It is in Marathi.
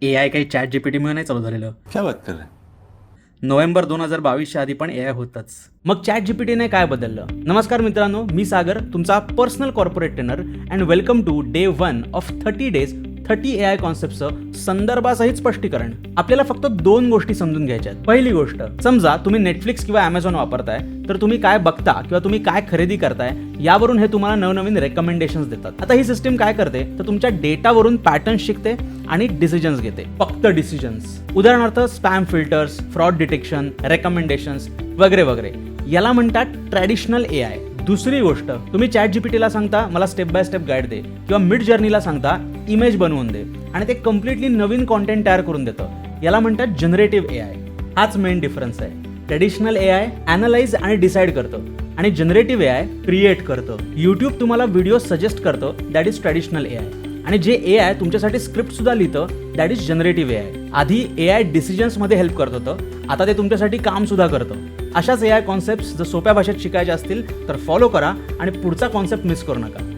AI काही चॅट जीपीटीमुळे नाही चालू झालेलं. क्या बात कर रहे हैं? नोव्हेंबर 2022च्या आधी पण AI होतच. मग चॅट जीपीटीने काय बदललं? नमस्कार मित्रांनो, मी सागर, तुमचा personal corporate trainer and welcome to day 1 of 30 days 30 AI कॉन्सेप्टचं संदर्भासहित स्पष्टीकरण. आपल्याला फक्त 2 गोष्टी समजून घ्यायच्या आहेत. पहिली गोष्ट, समजा तुम्ही नेटफ्लिक्स किंवा Amazon वापरताय, तर तुम्ही काय बघता किंवा तुम्ही काय खरेदी करताय यावरून हे तुम्हाला नवनवीन रेकमेंडेशन्स देतात. आता ही सिस्टीम काय करते तर तुमच्या डेटावरून पॅटर्न्स शिकते आणि डिसिजन्स घेते. फक्त डिसिजन्स. उदाहरणार्थ spam filters, fraud detection, recommendations वगैरे वगैरे. याला म्हणतात ट्रॅडिशनल AI. दुसरी गोष्ट, तुम्ही चॅट जीपीटीला सांगता मला स्टेप बाय स्टेप गाईड दे किंवा मिड जर्नीला सांगता इमेज बनवून दे आणि ते कम्प्लिटली नवीन कॉन्टेंट तयार करून देतं. याला म्हणतात जनरेटिव्ह AI. हाच मेन डिफरन्स आहे. ट्रॅडिशनल AI ॲनालाइज आणि डिसाईड करतं आणि जनरेटिव्ह AI क्रिएट करतं. यूट्यूब तुम्हाला व्हिडिओ सजेस्ट करतं, दॅट इज ट्रॅडिशनल AI. आणि जे AI तुमच्यासाठी स्क्रिप्ट सुद्धा लिहितं, दॅट इज जनरेटिव्ह AI. आधी AI डिसिजन्समध्ये हेल्प करत होतं, आता ते तुमच्यासाठी काम सुद्धा करतं. अशाच AI कॉन्सेप्ट्स जर सोप्या भाषेत शिकायच्या असतील तर फॉलो करा आणि पुढचा कॉन्सेप्ट मिस करू नका.